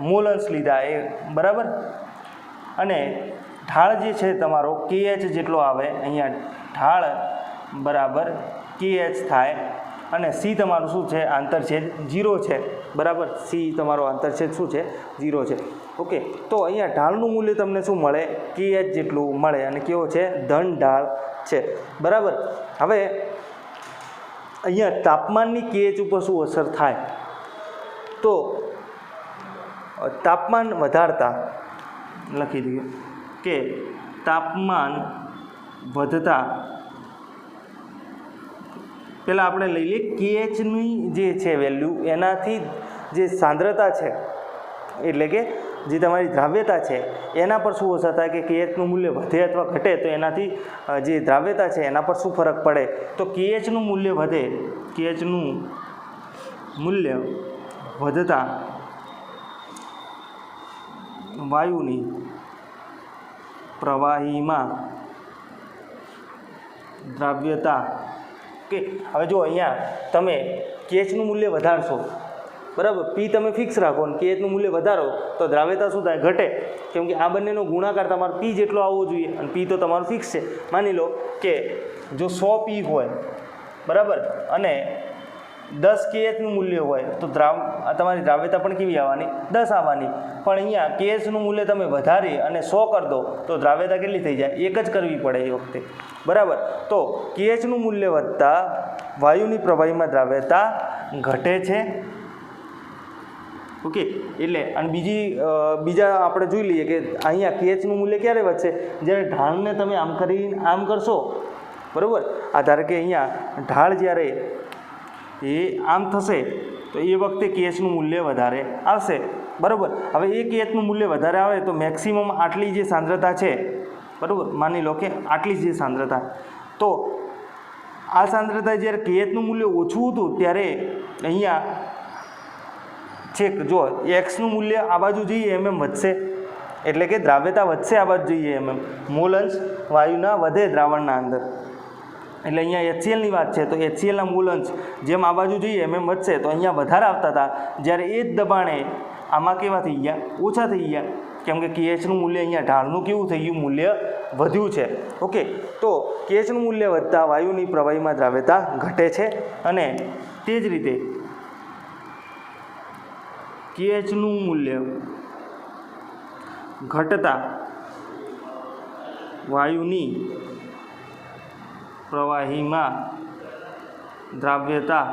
મૂળ અંશ લીધા એ, બરાબર. અને ઢાળ જે છે તમારો kh જેટલો આવે, અહીંયા ઢાળ બરાબર kh થાય અને c તમારું શું છે, આંતરછેદ 0 છે, બરાબર. c તમારો આંતરછેદ શું છે, 0 છે. ઓકે, તો અહીંયા ઢાળનું મૂલ્ય તમને શું મળે, kh જેટલું મળે અને કેવો છે, ધન ઢાળ છે, બરાબર. હવે અહીંયા તાપમાનની kh ઉપર શું અસર થાય, તો તાપમાન વધારતા લખી દઈએ કે તાપમાન વધતા પહેલાં આપણે લઈ લઈએ kHની જે છે વેલ્યુ, એનાથી જે સાંદ્રતા છે એટલે કે જે તમારી દ્રાવ્યતા છે એના પર શું અસર થાય કે kHનું મૂલ્ય વધે અથવા ઘટે, તો એનાથી જે દ્રાવ્યતા છે એના પર શું ફરક પડે, તો kHનું મૂલ્ય વધે, kHનું મૂલ્ય વધતા વાયુની પ્રવાહીમાં દ્રાવ્યતા, કે હવે જો અહીંયા તમે kHનું મૂલ્ય વધારશો, બરાબર, p તમે ફિક્સ રાખો અને kHનું મૂલ્ય વધારો તો દ્રાવ્યતા શું થાય, ઘટે, કેમ કે આ બંનેનો ગુણાકાર તમારો p જેટલો આવવો જોઈએ અને p તો તમારું ફિક્સ છે. માની લો કે જો 100 p હોય, બરાબર, અને 10 kHનું મૂલ્ય હોય તો તમારી દ્રાવ્યતા પણ કેવી આવવાની, 10 આવવાની. પણ અહીંયા kHનું મૂલ્ય તમે વધારી અને 100 કરી દો તો દ્રાવ્યતા કેટલી થઈ જાય, 1 જ કરવી પડે એ વખતે, બરાબર. તો kHનું મૂલ્ય વધતા વાયુની પ્રવાહીમાં દ્રાવ્યતા ઘટે છે. ઓકે, એટલે અને બીજા આપણે જોઈ લઈએ કે અહીંયા kHનું મૂલ્ય ક્યારે વધશે, જ્યારે ઢાળને તમે આમ કરીને આમ કરશો, બરાબર. આ ધારો કે અહીંયા ઢાળ જ્યારે એ આમ થશે તો એ વખતે kHનું મૂલ્ય વધારે આવશે, બરાબર. હવે એ kHનું મૂલ્ય વધારે આવે તો મેક્સિમમ આટલી જે સાંદ્રતા છે, બરાબર, માની લો કે આટલી જે સાંદ્રતા, તો આ સાંદ્રતા જ્યારે kHનું મૂલ્ય ઓછું હતું ત્યારે અહીંયા છેક જો એક્સનું મૂલ્ય આ બાજુ જઈએ એમ વધશે, એટલે કે દ્રાવ્યતા વધશે આ બાજુ જઈએ એમ મૂળ અંશ વાયુના વધે દ્રાવણના અંદર, એટલે અહીંયા HClની વાત છે તો HClના મૂળ અંશ જેમ આ બાજુ જઈએ એમ વધશે, તો અહીંયા વધારે આવતા હતા, જ્યારે એ જ દબાણે આમાં કેવા થઈ ગયા, ઓછા થઈ ગયા, કેમ કે kHનું મૂલ્ય અહીંયા ઢાળનું કેવું થઈ ગયું, મૂલ્ય વધ્યું છે. ઓકે, તો kHનું મૂલ્ય વધતા વાયુની પ્રવાહીમાં દ્રાવ્યતા ઘટે છે અને તે જ રીતે kHનું મૂલ્ય ઘટતા વાયુની પ્રવાહીમાં દ્રાવ્યતા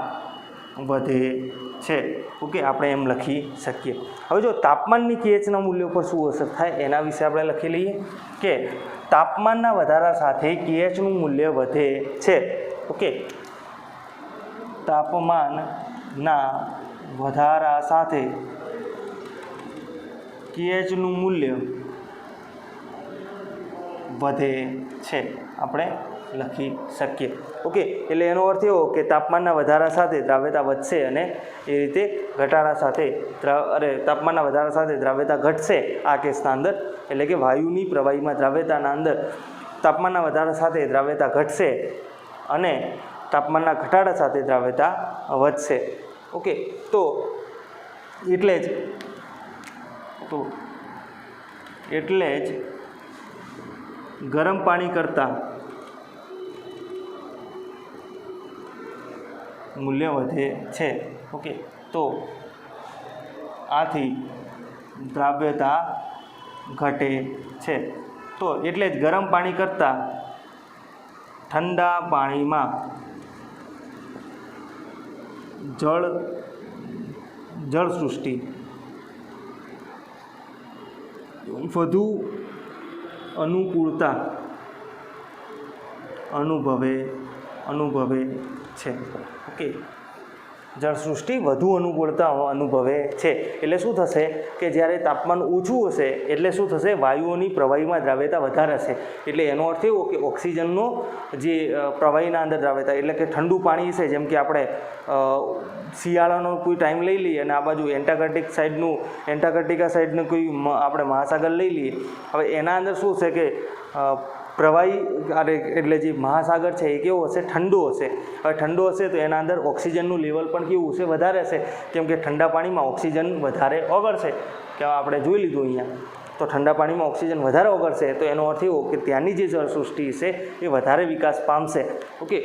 વધે છે. ઓકે, આપણે એમ લખી શકીએ. હવે જો તાપમાનની kHના મૂલ્ય પર શું અસર થાય એના વિશે આપણે લખી લઈએ કે તાપમાનના વધારા સાથે kHનું મૂલ્ય વધે છે. ઓકે, તાપમાનના વધારા સાથે kHનું મૂલ્ય વધે છે, આપણે લખી શકીએ. ઓકે, એટલે એનો અર્થ એવો કે તાપમાનના વધારા સાથે દ્રાવ્યતા વધશે અને એ રીતે ઘટાડા સાથે તાપમાનના વધારા સાથે દ્રાવ્યતા ઘટશે આ કેસના અંદર, એટલે કે વાયુની પ્રવાહીમાં દ્રાવ્યતાના અંદર તાપમાનના વધારા સાથે દ્રાવ્યતા ઘટશે અને તાપમાનના ઘટાડા સાથે દ્રાવ્યતા વધશે. ઓકે, તો એટલે જ ગરમ પાણી કરતાં મૂલ્ય વધે છે. ઓકે, તો આથી દ્રાવ્યતા ઘટે છે. તો એટલે જ ગરમ પાણી કરતાં ઠંડા પાણીમાં જળસૃષ્ટિ વધુ અનુકૂળતા અનુભવે અનુભવે છે. ઓકે, જળસૃષ્ટિ વધુ અનુકૂળતા અનુભવે છે. એટલે શું થશે કે જ્યારે તાપમાન ઓછું હશે એટલે શું થશે, વાયુઓની પ્રવાહીમાં દ્રાવ્યતા વધારે હશે. એટલે એનો અર્થ એવો કે ઓક્સિજનનો જે પ્રવાહીના અંદર દ્રાવ્યતા, એટલે કે ઠંડુ પાણી છે, જેમ કે આપણે શિયાળાનો કોઈ ટાઈમ લઈ લઈએ અને આ બાજુ એન્ટાર્કટિકા સાઈડનું કોઈ આપણે મહાસાગર લઈ લઈએ. હવે એના અંદર શું છે કે પ્રવાહી એટલે જે મહાસાગર છે એ કેવો હશે, ઠંડો હશે. હવે ઠંડો હશે તો એના અંદર ઓક્સિજનનું લેવલ પણ કેવું હશે, વધારે હશે, કેમ કે ઠંડા પાણીમાં ઓક્સિજન વધારે ઓગળશે. કે આપણે જોઈ લીધું અહીંયા, તો ઠંડા પાણીમાં ઓક્સિજન વધારે ઓગળશે તો એનો અર્થ એવો કે ત્યાંની જે જળસૃષ્ટિ છે એ વધારે વિકાસ પામશે. ઓકે,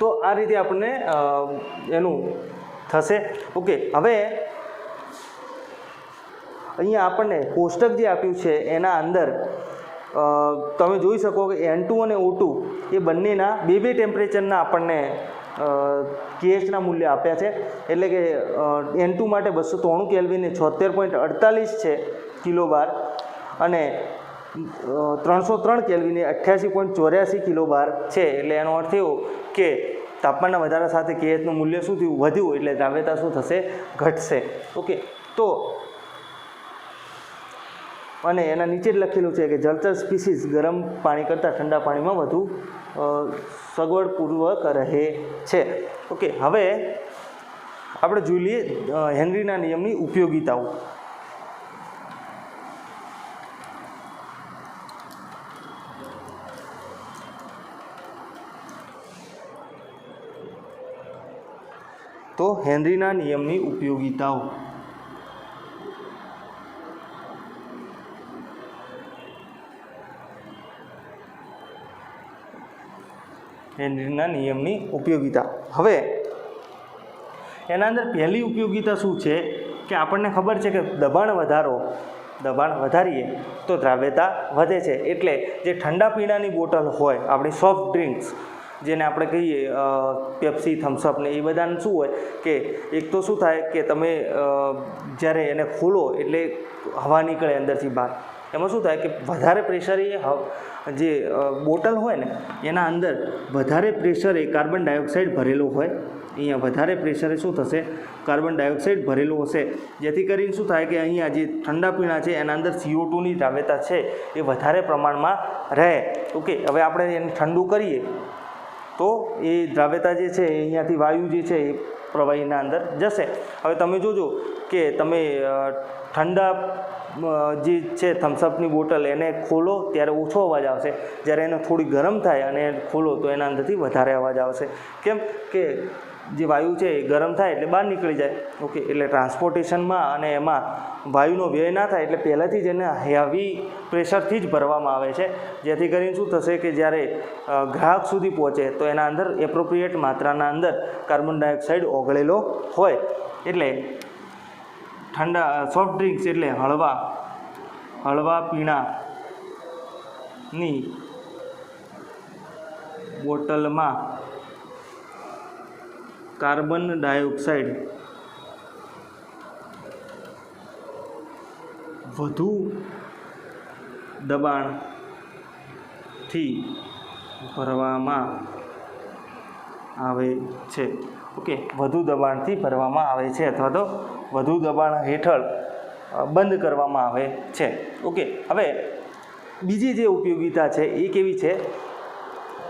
તો આ રીતે આપણને એનું થશે. ઓકે, હવે અહીંયા આપણને કોષ્ટક જે આપ્યું છે એના અંદર તમે જોઈ શકો કે N2 અને O2 એ બંનેના બે ટેમ્પરેચરના આપણને KHના મૂલ્ય આપ્યા છે. એટલે કે N2 માટે 293 કેલ્વિન એ 76.48 છે કિલોબાર, અને 303 કેલ્વિન એ 88.84 કિલોબાર છે. એટલે એનો અર્થ એવો કે તાપમાનના વધારા સાથે KHનું મૂલ્ય શું થયું, વધ્યું, એટલે દ્રાવ્યતા શું થશે, ઘટશે. ઓકે, તો અને એના નીચે જ લખેલું છે કે જળચર સ્પીસીસ ગરમ પાણી કરતાં ઠંડા પાણીમાં વધુ સગવડપૂર્વક રહે છે. ઓકે, હવે આપણે જોઈ લઈએ હેનરીના નિયમની ઉપયોગિતાઓ. તો હેનરીના નિયમની ઉપયોગિતાઓ. હેનરીના નિયમની ઉપયોગિતા. હવે એના અંદર પહેલી ઉપયોગિતા શું છે કે આપણને ખબર છે કે દબાણ વધારીએ તો દ્રાવ્યતા વધે છે. એટલે જે ઠંડા પીણાની બોટલ હોય, આપણી સોફ્ટ ડ્રિંક્સ જેને આપણે કહીએ પેપ્સી, થમ્સઅપ ને એ બધાને શું હોય કે એક તો શું થાય કે તમે જ્યારે એને ખોલો એટલે હવા નીકળે અંદરથી બહાર. એમાં શું થાય કે વધારે પ્રેશરે જે બોટલ હોય ને એના અંદર વધારે પ્રેશરે કાર્બન ડાયોક્સાઇડ ભરેલો હોય. અહીંયા વધારે પ્રેશરે શું થશે, કાર્બન ડાયોક્સાઇડ ભરેલો હશે, જેથી કરીને શું થાય કે અહીંયા જે ઠંડા પીણા છે એના અંદર CO2ની દ્રાવ્યતા છે એ વધારે પ્રમાણમાં રહે. ઓકે, હવે આપણે એને ઠંડુ કરીએ તો એ દ્રાવ્યતા જે છે અહીંયાથી વાયુ જે છે એ પ્રવાહીના અંદર જશે. હવે તમે જોજો કે તમે ઠંડા જે છે થમ્સઅપની બોટલ એને ખોલો ત્યારે ઓછો અવાજ આવશે, જ્યારે એને થોડી ગરમ થાય અને ખોલો તો એના અંદરથી વધારે અવાજ આવશે. કેમ કે જે વાયુ છે એ ગરમ થાય એટલે બહાર નીકળી જાય. ઓકે, એટલે ટ્રાન્સપોર્ટેશનમાં અને એમાં વાયુનો વ્યય ના થાય એટલે પહેલાંથી જ એને હેવી પ્રેશરથી જ ભરવામાં આવે છે, જેથી કરીને શું થશે કે જ્યારે ગ્રાહક સુધી પહોંચે તો એના અંદર એપ્રોપ્રિએટ માત્રાના અંદર કાર્બન ડાયોક્સાઇડ ઓગળેલો હોય. એટલે ઠંડા સોફ્ટ ડ્રિંક્સ એટલે હળવા પીણાની બોટલમાં કાર્બન ડાયોક્સાઇડ વધુ દબાણથી ભરવામાં આવે છે. ઓકે, વધુ દબાણથી ભરવામાં આવે છે અથવા તો વધુ દબાણ હેઠળ બંધ કરવામાં આવે છે. ઓકે, હવે બીજી જે ઉપયોગિતા છે એ કેવી છે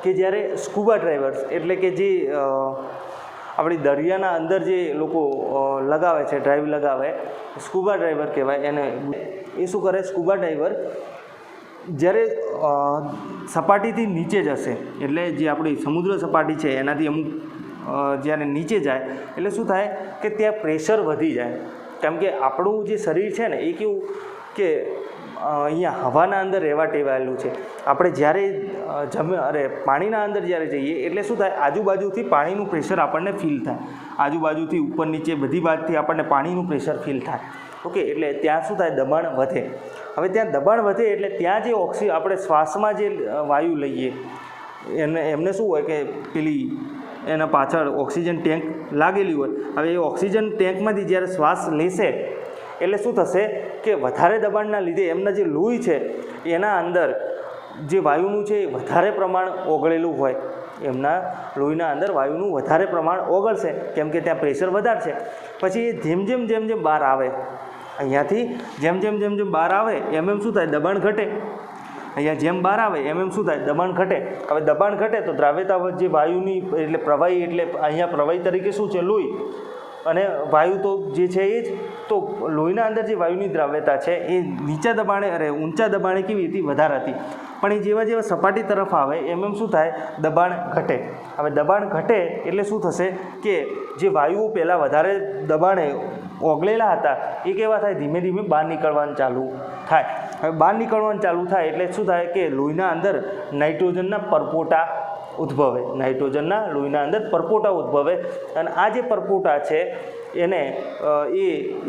કે જ્યારે સ્કુબા ડ્રાઈવર્સ એટલે કે જે આપણી દરિયાના અંદર જે લોકો લગાવે છે, ડ્રાઈવ લગાવે, સ્કુબા ડ્રાઈવર કહેવાય એને. એ શું કરે, સ્કુબા ડ્રાઈવર જ્યારે સપાટીથી નીચે જશે, એટલે જે આપણી સમુદ્ર સપાટી છે એનાથી અમુક જ્યારે નીચે જાય એટલે શું થાય કે ત્યાં પ્રેશર વધી જાય. કેમ કે આપણું જે શરીર છે ને એ કેવું કે અહીંયા હવાના અંદર રહેવા ટેવાયેલું છે. આપણે જ્યારે પાણીના અંદર જ્યારે જઈએ એટલે શું થાય, આજુબાજુથી પાણીનું પ્રેશર આપણને ફીલ થાય, આજુબાજુથી ઉપર નીચે બધી બાજુથી આપણને પાણીનું પ્રેશર ફીલ થાય. ઓકે, એટલે ત્યાં શું થાય, દબાણ વધે. હવે ત્યાં દબાણ વધે એટલે ત્યાં જે આપણે શ્વાસમાં જે વાયુ લઈએ એમને શું હોય કે પેલી એના પાછળ ઓક્સિજન ટેન્ક લાગેલી હોય. હવે એ ઓક્સિજન ટેન્કમાંથી જ્યારે શ્વાસ લેશે એટલે શું થશે કે વધારે દબાણના લીધે એમના જે લોહી છે એના અંદર જે વાયુનું છે એ વધારે પ્રમાણ ઓગળેલું હોય. એમના લોહીના અંદર વાયુનું વધારે પ્રમાણ ઓગળશે, કેમ કે ત્યાં પ્રેશર વધારે છે. પછી એ જેમ જેમ બહાર આવે, અહીંયાથી જેમ બહાર આવે એમ શું થાય, દબાણ ઘટે. અહીંયા જેમ બહાર આવે એમ શું થાય, દબાણ ઘટે. હવે દબાણ ઘટે તો દ્રાવ્યતા જે વાયુની એટલે પ્રવાહી, એટલે અહીંયા પ્રવાહી તરીકે શું છે, લોહી, અને વાયુ તો જે છે એ જ. તો લોહીના અંદર જે વાયુની દ્રાવ્યતા છે એ નીચા દબાણે ઊંચા દબાણે કેવી હતી, વધારે હતી. પણ એ જેવા સપાટી તરફ આવે એમ શું થાય, દબાણ ઘટે. હવે દબાણ ઘટે એટલે શું થશે કે જે વાયુઓ પહેલાં વધારે દબાણે ઓગળેલા હતા એ કેવા થાય, ધીમે ધીમે બહાર નીકળવાનું ચાલુ થાય. હવે બહાર નીકળવાનું ચાલુ થાય એટલે શું થાય કે લોહીના અંદર નાઇટ્રોજનના પરપોટા ઉદ્ભવે. નાઇટ્રોજનના લોહીના અંદર પરપોટા ઉદ્ભવે. અને આ જે પરપોટા છે એને એ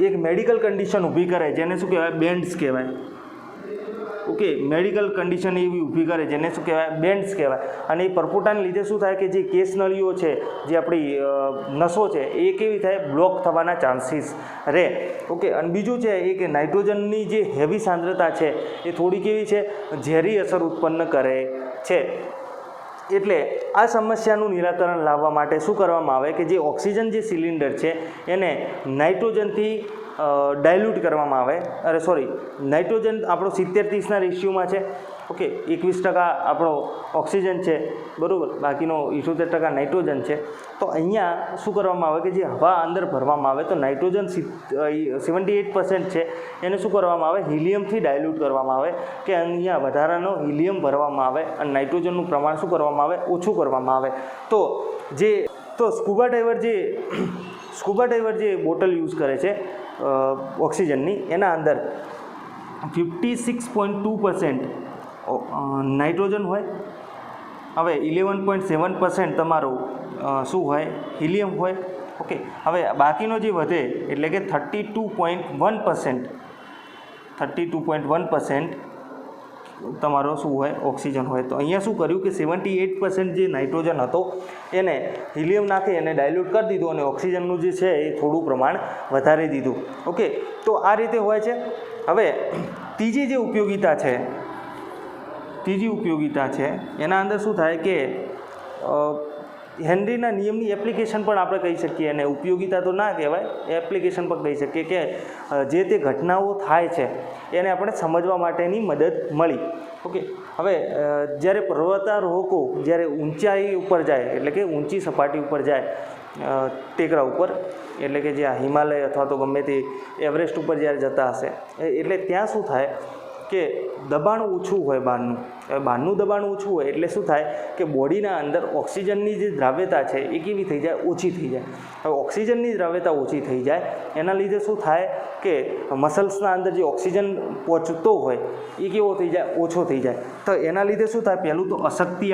એક મેડિકલ કન્ડિશન ઊભી કરે, જેને શું કહેવાય, બેન્ડ્સ કહેવાય. ઓકે, મેડિકલ કન્ડિશન એવી ઊભી કરે જેને શું કહેવાય, બેન્ડ્સ કહેવાય. અને એ પરપોટાને લીધે શું થાય કે જે કેસ નળીઓ છે, જે આપણી નસો છે, એ કેવી થાય, બ્લોક થવાના ચાન્સીસ રહે. ઓકે, અને બીજું છે એ કે નાઇટ્રોજનની જે હેવી સાંદ્રતા છે એ થોડી કેવી છે, ઝેરી અસર ઉત્પન્ન કરે છે. એટલે આ સમસ્યાનું નિરાકરણ લાવવા માટે શું કરવામાં આવે કે જે ઓક્સિજન જે સિલિન્ડર છે એને નાઇટ્રોજનથી ડાયલ્યુટ કરવામાં આવે. નાઇટ્રોજન આપણો 70-30ના રેશિયોમાં છે. ઓકે, 21% આપણો ઓક્સિજન છે, બરાબર, બાકીનો 78% નાઇટ્રોજન છે. તો અહીંયા શું કરવામાં આવે કે જે હવા અંદર ભરવામાં આવે તો નાઇટ્રોજન 78% છે, એને શું કરવામાં આવે, હિલિયમથી ડાયલ્યુટ કરવામાં આવે, કે અહીંયા વધારાનો હિલિયમ ભરવામાં આવે અને નાઇટ્રોજનનું પ્રમાણ શું કરવામાં આવે, ઓછું કરવામાં આવે. તો સ્કુબા ડાઈવર જે બોટલ યુઝ કરે છે ઓક્સિજનની, એના અંદર 56.2% નાઇટ્રોજન હોય. હવે 11.7% તમારું શું હોય, હિલિયમ હોય. ઓકે, હવે બાકીનો જે વધે એટલે કે 32.1% તમારો શું હોય, ઓક્સિજન હોય. તો અહીંયા શું કર્યું કે 78% જે નાઇટ્રોજન હતો એને હિલિયમ નાખી અને ડાયલ્યુટ કરી દીધું અને ઓક્સિજનનું જે છે એ થોડું પ્રમાણ વધારી દીધું. ઓકે, તો આ રીતે હોય છે. હવે ત્રીજી ઉપયોગિતા છે એના અંદર શું થાય કે હેનરીના નિયમની એપ્લિકેશન પણ આપણે કહી શકીએ, અને ઉપયોગિતા તો ના કહેવાય, એપ્લિકેશન પણ કહી શકીએ કે જે તે ઘટનાઓ થાય છે એને આપણે સમજવા માટેની મદદ મળી. ઓકે, હવે જ્યારે પર્વતારોહકો જ્યારે ઊંચાઈ ઉપર જાય, એટલે કે ઊંચી સપાટી ઉપર જાય, ટેકરા ઉપર, એટલે કે જે આ હિમાલય અથવા તો ગમે તે એવરેસ્ટ ઉપર જ્યારે જતા હશે, એટલે ત્યાં શું થાય કે દબાણ ઓછું હોય બહારનું. બહારનું દબાણ ઓછું હોય એટલે શું થાય કે બોડીના અંદર ઓક્સિજનની જે દ્રાવ્યતા છે એ કેવી થઈ જાય, ઓછી થઈ જાય. હવે ઓક્સિજનની દ્રાવ્યતા ઓછી થઈ જાય એના લીધે શું થાય કે મસલ્સના અંદર જે ઓક્સિજન પહોંચતો હોય એ કેવો થઈ જાય, ઓછો થઈ જાય. તો એના લીધે શું થાય, પહેલું તો અશક્તિ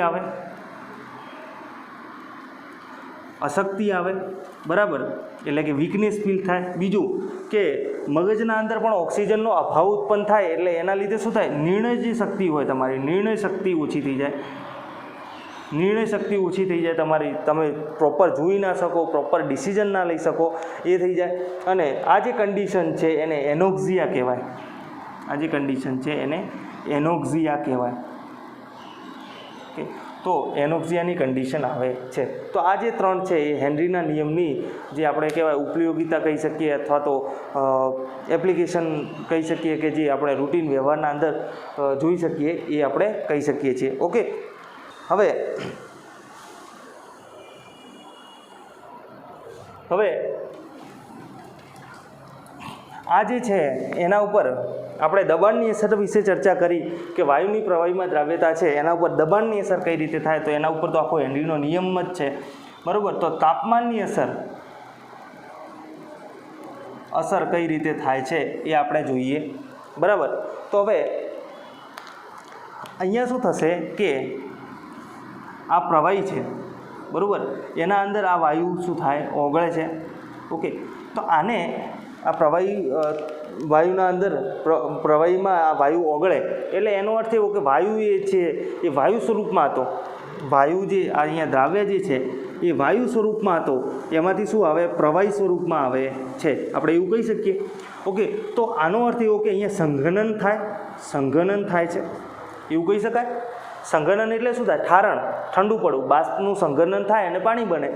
આવે, બરાબર, એટલે કે વીકનેસ ફીલ થાય. બીજું કે મગજના અંદર પણ ઓક્સિજનનો અભાવ ઉત્પન્ન થાય, એટલે એના લીધે શું થાય, નિર્ણય જે શક્તિ હોય તમારી, નિર્ણય શક્તિ ઓછી થઈ જાય તમારી. તમે પ્રોપર જોઈ ના શકો, પ્રોપર ડિસિઝન ના લઈ શકો, એ થઈ જાય. અને આ જે કન્ડિશન છે એને એનોક્સિયા કહેવાય. ઓકે, તો એનોક્સિયાની કન્ડિશન આવે છે. તો આ જે ત્રણ છે એ હેનરીના નિયમની જે આપણે કહેવાય ઉપયોગિતા કહી શકીએ, અથવા તો એપ્લિકેશન કહી શકીએ, કે જે આપણે રૂટીન વ્યવહારના અંદર જોઈ શકીએ, એ આપણે કહી શકીએ છીએ. ઓકે, હવે આ જે છે એના ઉપર આપણે દબાણની અસર વિશે ચર્ચા કરી કે વાયુની પ્રવાહીમાં દ્રાવ્યતા છે એના ઉપર દબાણની અસર કઈ રીતે થાય. તો એના ઉપર તો આખો હેનરીનો નિયમ જ છે, બરાબર. તો તાપમાનની અસર કઈ રીતે થાય છે એ આપણે જોઈએ, બરાબર. તો હવે અહીંયા શું થશે કે આ પ્રવાહી છે, બરાબર, એના અંદર આ વાયુ શું થાય, ઓગળે છે. ઓકે, તો આને આ વાયુના અંદર પ્રવાહીમાં આ વાયુ ઓગળે એટલે એનો અર્થ એવો કે વાયુ એ છે એ વાયુ સ્વરૂપમાં હતો. વાયુ જે અહીંયા દ્રાવ્ય જે છે એ વાયુ સ્વરૂપમાં હતો, એમાંથી શું આવે, પ્રવાહી સ્વરૂપમાં આવે છે, આપણે એવું કહી શકીએ. ઓકે, તો આનો અર્થ એવો કે અહીંયા સંઘનન થાય છે, એવું કહી શકાય. સંઘનન એટલે શું થાય? ઠારણ, ઠંડુ પડવું. બાષ્પનું સંઘનન થાય અને પાણી બને,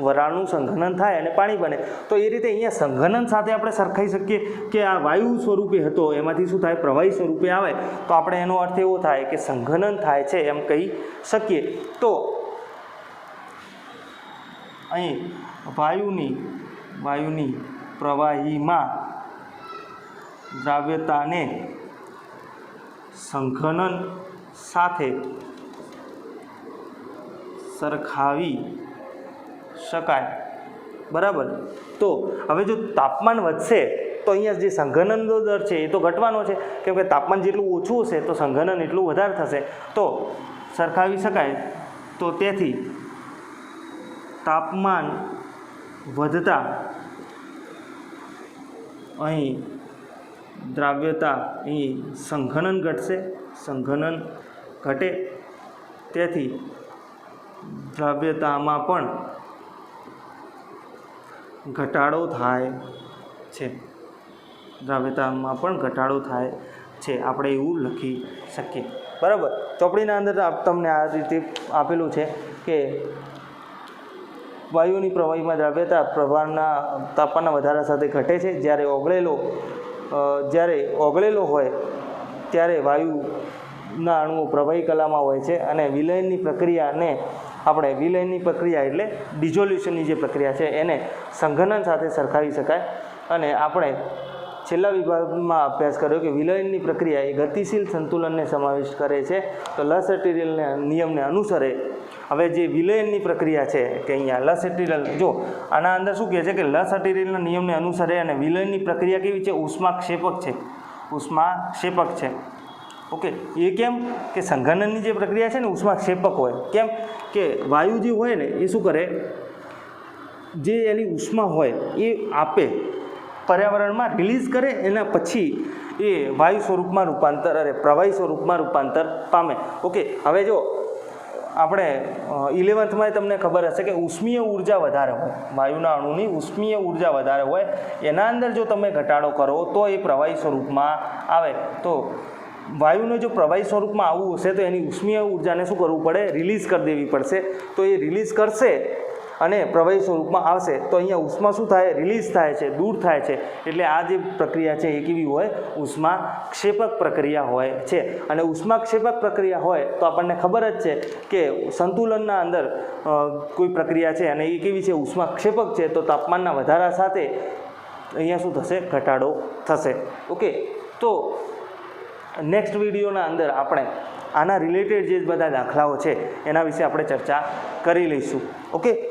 વરાળનું સંઘનન થાય અને પાણી બને. તો એ રીતે અહીંયા સંઘનન સાથે આપણે સરખાઈ શકીએ કે આ વાયુ સ્વરૂપે હતો એમાંથી શું થાય? પ્રવાહી સ્વરૂપે આવે તો આપણે એનો અર્થ એવો થાય કે સંઘનન થાય છે એમ કહી શકીએ. તો અહીં વાયુની પ્રવાહીમાં દ્રાવ્યતાને સંઘનન સાથે સરખાવી શકાય. બરાબર. તો હવે જો તાપમાન વધશે તો અહીંયા જે સંઘનનનો દર છે એ તો ઘટવાનો છે, કેમ કે તાપમાન જેટલું ઓછું હશે તો સંઘનન એટલું વધારે થશે. તો સરખાવી શકાય. તો તેથી તાપમાન વધતા અહીં દ્રાવ્યતા અહીં સંઘનન ઘટશે, સંઘનન ઘટે તેથી દ્રાવ્યતામાં પણ ઘટાડો થાય છે. દ્રાવ્યતામાં પણ ઘટાડો થાય છે, આપણે એવું લખી શકીએ. બરાબર. ચોપડીના અંદર તમને આ રીતે આપેલું છે કે વાયુની પ્રવાહીમાં દ્રાવ્યતા પ્રવાહના તાપમાનના વધારા સાથે ઘટે છે. જ્યારે ઓગળેલો હોય ત્યારે વાયુના અણુઓ પ્રવાહી કલામાં હોય છે અને વિલયનની પ્રક્રિયા એટલે ડિઝોલ્યુશનની જે પ્રક્રિયા છે એને સંઘનન સાથે સરખાવી શકાય. અને આપણે છેલ્લા વિભાગમાં અભ્યાસ કર્યો કે વિલયનની પ્રક્રિયા એ ગતિશીલ સંતુલનને સમાવિષ્ટ કરે છે. તો લસેટિરલના નિયમને અનુસરે. હવે જે વિલયનની પ્રક્રિયા છે કે અહીંયા લસેટિરલ, જો આના અંદર શું કહે છે કે લસેટિરલના નિયમને અનુસરે અને વિલયનની પ્રક્રિયા કેવી છે? ઉષ્માક્ષેપક છે. ઓકે. એ કેમ કે સંઘનનની જે પ્રક્રિયા છે ને ઉષ્માક્ષેપક હોય. કેમ કે વાયુ જે હોય ને એ શું કરે? જે એની ઉષ્મા હોય એ આપે, પર્યાવરણમાં રિલીઝ કરે, એના પછી એ વાયુ સ્વરૂપમાં પ્રવાહી સ્વરૂપમાં રૂપાંતર પામે. ઓકે. હવે જો આપણે 11થમાં તમને ખબર હશે કે ઉષ્મીય ઉર્જા વધારે હોય, વાયુના અણુની ઉષ્મીય ઉર્જા વધારે હોય, એના અંદર જો તમે ઘટાડો કરો તો એ પ્રવાહી સ્વરૂપમાં આવે. તો વાયુને જો પ્રવાહી સ્વરૂપમાં આવવું હશે તો એની ઉષ્મીય ઉર્જાને શું કરવું પડે? રિલીઝ કરી દેવી પડશે. તો એ રિલીઝ કરશે અને પ્રવાહી સ્વરૂપમાં આવશે તો અહીંયા ઉષ્મા શું થાય? રિલીઝ થાય છે, દૂર થાય છે. એટલે આ જે પ્રક્રિયા છે એ કેવી હોય? ઉષ્માક્ષેપક પ્રક્રિયા હોય છે. અને ઉષ્માક્ષેપક પ્રક્રિયા હોય તો આપણને ખબર જ છે કે સંતુલનના અંદર કોઈ પ્રક્રિયા છે અને એ કેવી છે? ઉષ્માક્ષેપક છે. તો તાપમાનના વધારા સાથે અહીંયા શું થશે? ઘટાડો થશે. ઓકે. તો નેક્સ્ટ વિડીયોના અંદર આપણે આના રિલેટેડ જે બધા દાખલાઓ છે એના વિશે આપણે ચર્ચા કરી લઈશું. ઓકે.